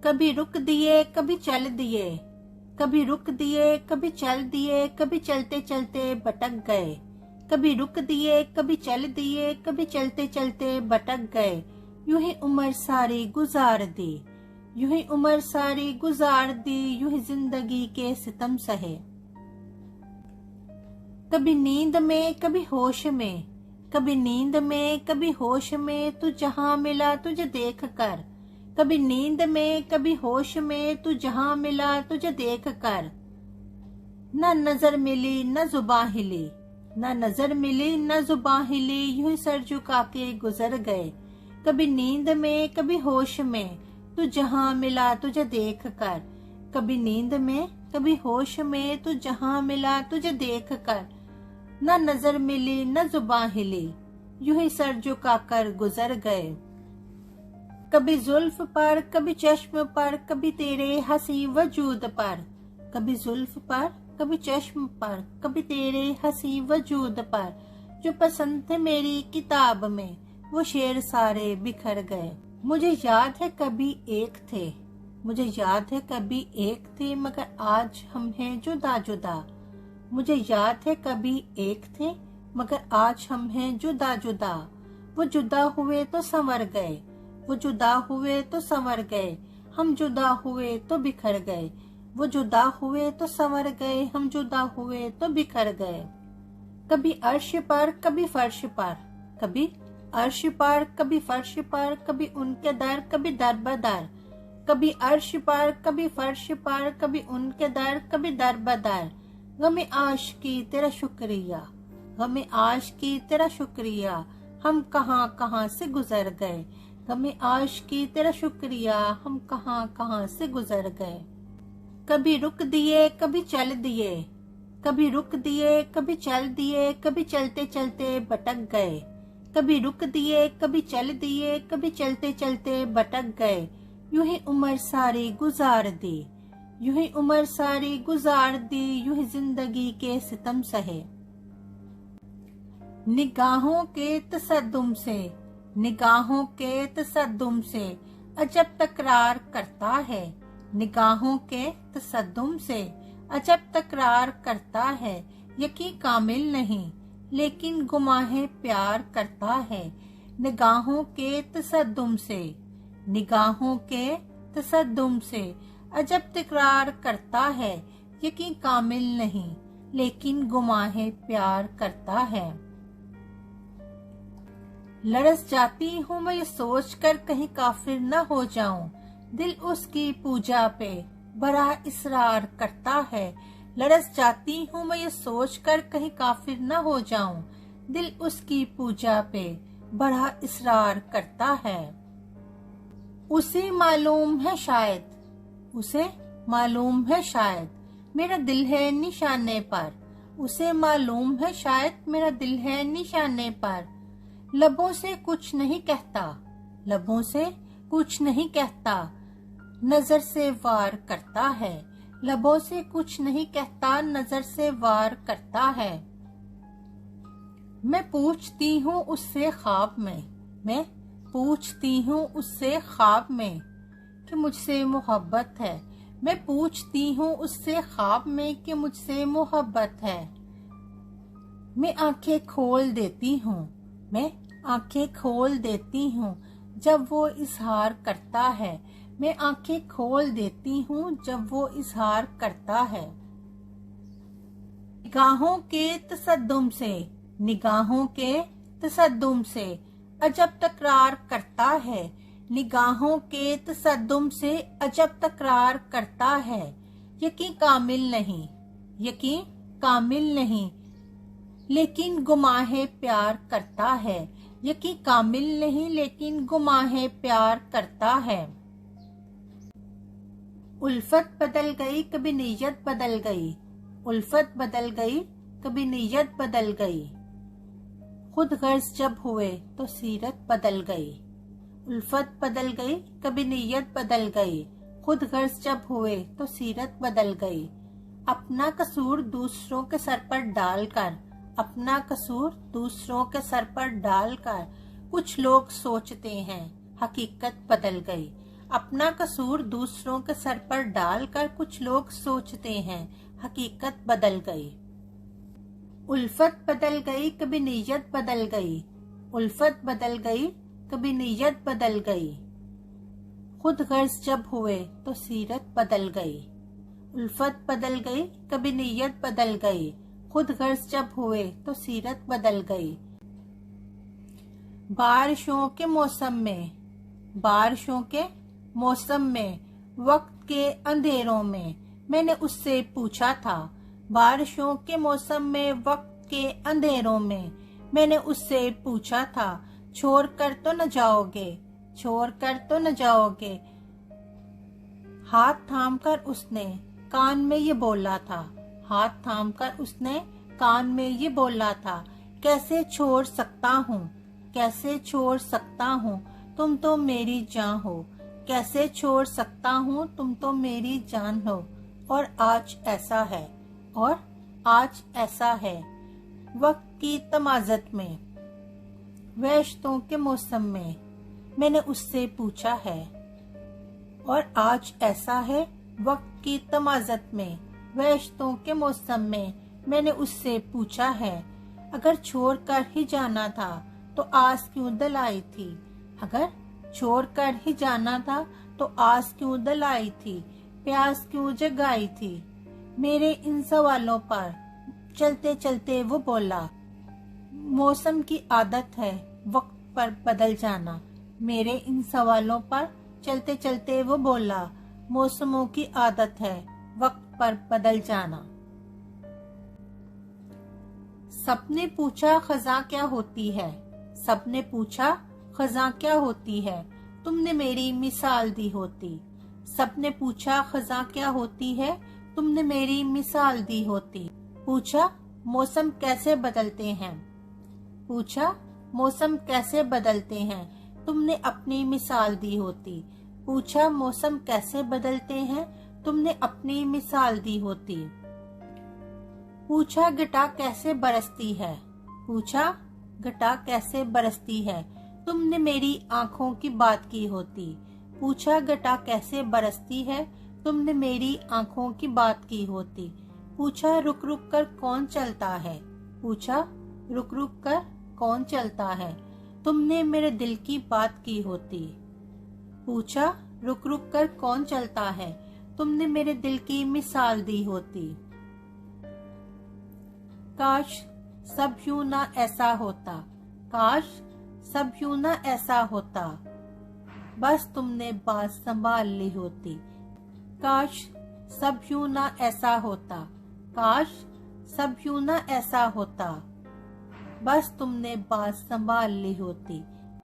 कभी रुक दिए कभी चल दिए, कभी रुक दिए कभी चल दिए, कभी चलते चलते भटक गए। कभी रुक दिए कभी चल दिए, कभी चलते चलते भटक गए। यूं ही उम्र सारी गुजार दी, यूं ही उम्र सारी गुजार दी, यूं ही जिंदगी के सितम सहे। कभी नींद में कभी होश में, कभी नींद में कभी होश में, तू जहां मिला तुझे देख कर। कभी नींद में कभी होश में, तू जहां मिला तुझे देख कर। न नजर मिली न जुबां हिली, न नजर मिली न जुबां हिली, यूं ही सर झुका के गुजर गए। कभी नींद में कभी होश में, तू जहां मिला तुझे देख कर। कभी नींद में कभी होश में, तू जहां मिला तुझे देख कर। न नजर मिली न जुबां हिली, यूं ही सर झुका कर गुजर गए। कभी जुल्फ पर कभी चश्म पर, कभी तेरे हंसी वजूद पर। कभी जुल्फ पर कभी चश्म पर, कभी तेरे हंसी वजूद पर। जो पसंद थे मेरी किताब में, वो शेर सारे बिखर गए। मुझे याद है कभी एक थे, मुझे याद है कभी एक थे, मगर आज हम हैं जुदा जुदा। मुझे याद है कभी एक थे, मगर आज हम हैं जुदा जुदा। वो जुदा हुए तो संवर गए, वो जुदा हुए तो संवर गए, हम जुदा हुए तो बिखर गए। वो जुदा हुए तो संवर गए, हम जुदा हुए तो बिखर गए। कभी अर्श पर कभी फर्श पर, कभी अर्श पर कभी फर्श पर, कभी उनके दर कभी दर बदर। कभी अर्श पर कभी फर्श पर, कभी उनके दर कभी दर बदर। गमे आशिकी तेरा शुक्रिया, गमे आशिकी तेरा शुक्रिया, हम कहां कहां से गुजर गए। गमे आशिकी तेरा शुक्रिया, हम कहां कहां से गुजर गए। कभी रुक दिए कभी चल दिए, कभी रुक दिए कभी चल दिए, कभी चलते चलते भटक गए। कभी रुक दिए कभी चल दिए, कभी चलते चलते भटक गए। यूं ही उम्र सारी गुजार दी, यूं ही उम्र सारी गुजार दी, यूं ही जिंदगी के सितम सहे। निगाहों के तसद्दुम से, निगाहों के तसद्दुम से अजब तकरार करता है। निगाहों के तसद्दुम से अजब तकरार करता है। यकीन कामिल नहीं लेकिन गुमाहे प्यार करता है। निगाहों के तसद्दुम से, निगाहों के तसद्दुम से अजब तकरार करता है। यकीन कामिल नहीं लेकिन गुमाहे प्यार करता है। लरस जाती हूँ मैं ये सोच कर कहीं काफिर न हो जाऊं, दिल उसकी पूजा पे बड़ा इसरार करता है। लरस जाती हूँ मैं ये सोच कर कहीं काफिर न हो जाऊं, दिल उसकी पूजा पे बड़ा इसरार करता है। उसे मालूम है शायद, उसे मालूम है शायद मेरा दिल है निशाने पर। उसे मालूम है शायद मेरा दिल है निशाने पर। लबों से कुछ नहीं कहता, लबों से कुछ नहीं कहता, नजर से वार करता है। लबों से कुछ नहीं कहता, नजर से वार करता है। मैं पूछती हूँ उससे ख्वाब में, मैं पूछती हूँ उससे ख्वाब में कि मुझसे मोहब्बत है। मैं पूछती हूँ उससे ख्वाब में कि मुझसे मोहब्बत है। मैं आंखें खोल देती हूँ, मैं आंखें खोल देती हूँ जब वो इजहार करता है। मैं आंखें खोल देती हूँ जब वो इजहार करता है। निगाहों के तसद्दुम से, निगाहों के तसद्दुम से अजब तकरार करता है। निगाहों के तसद्दुम से अजब तकरार करता है। यकीन कामिल नहीं, यकीन कामिल नहीं लेकिन गुमाहे प्यार करता है। यकीन कामिल नहीं लेकिन गुमाहे प्यार करता है। उल्फत बदल गई कभी नीयत बदल गई, उल्फत बदल गई कभी नीयत बदल गई। खुद गर्ज जब हुए तो सीरत बदल गई। उल्फत बदल गई कभी नीयत बदल गई, खुद गर्ज जब हुए तो सीरत बदल गई। अपना कसूर दूसरों के सर पर डालकर, अपना कसूर दूसरों के सर पर डालकर कुछ लोग सोचते हैं हकीकत बदल गई। अपना कसूर दूसरों के सर पर डालकर कुछ लोग सोचते हैं हकीकत बदल गई। उल्फत बदल गई, कभी नीयत बदल गई। उल्फत बदल गई, कभी नीयत बदल गई। खुद गर्ज जब हुए तो सीरत बदल गई। उल्फत बदल गई, कभी नीयत बदल गई। खुद गर्ज जब हुए तो सीरत बदल गई। बारिशों के मौसम में, बारिशों के मौसम में, वक्त के अंधेरों में मैंने उससे पूछा था। बारिशों के मौसम में, वक्त के अंधेरों में मैंने उससे पूछा था, छोड़ कर तो न जाओगे, छोड़ कर तो न जाओगे। हाथ थाम कर उसने कान में ये बोला था, हाथ थाम कर उसने कान में ये बोला था, कैसे छोड़ सकता हूँ, कैसे छोड़ सकता हूँ, तुम तो मेरी जान हो। कैसे छोड़ सकता हूँ, तुम तो मेरी जान हो। और आज ऐसा है, और आज ऐसा है। वक्त की तमाज़त में, वहशतों के मौसम में मैंने उससे पूछा है। और आज ऐसा है, वक्त की तमाज़त में, वहशतों के मौसम में मैंने उससे पूछा है। अगर छोड़ कर ही जाना था तो आस क्यों दिलाई थी। अगर छोड़ कर ही जाना था तो आस क्यों दिलाई थी, प्यास क्यों जगाई थी। मेरे इन सवालों पर चलते चलते वो बोला, मौसम की आदत है वक्त पर बदल जाना। मेरे इन सवालों पर चलते चलते वो बोला, मौसमों की आदत है वक्त पर बदल जाना। सबने पूछा खजा क्या होती है, सबने पूछा खजा क्या होती है, तुमने मेरी मिसाल दी होती। सबने पूछा खजा क्या होती है, तुमने मेरी मिसाल दी होती। पूछा मौसम कैसे बदलते हैं, पूछा मौसम कैसे बदलते हैं, तुमने अपनी मिसाल दी होती। पूछा मौसम कैसे बदलते हैं, तुमने अपनी मिसाल दी होती। पूछा घटा कैसे बरसती है, पूछा घटा कैसे बरसती है, तुमने मेरी आंखों की बात की होती। पूछा घटा कैसे बरसती है, तुमने मेरी आंखों की बात की होती। पूछा रुक रुक कर कौन चलता है, पूछा रुक रुक कर कौन चलता है, तुमने मेरे दिल की बात की होती। पूछा रुक रुक कर कौन चलता है, तुमने मेरे दिल की मिसाल दी होती। काश सब यूं ना ऐसा होता, काश सब यूं ना ऐसा होता, बस तुमने बात संभाल ली होती। काश सब यूं ना ऐसा होता, काश सब यूं ना ऐसा होता, बस तुमने बात संभाल ली होती।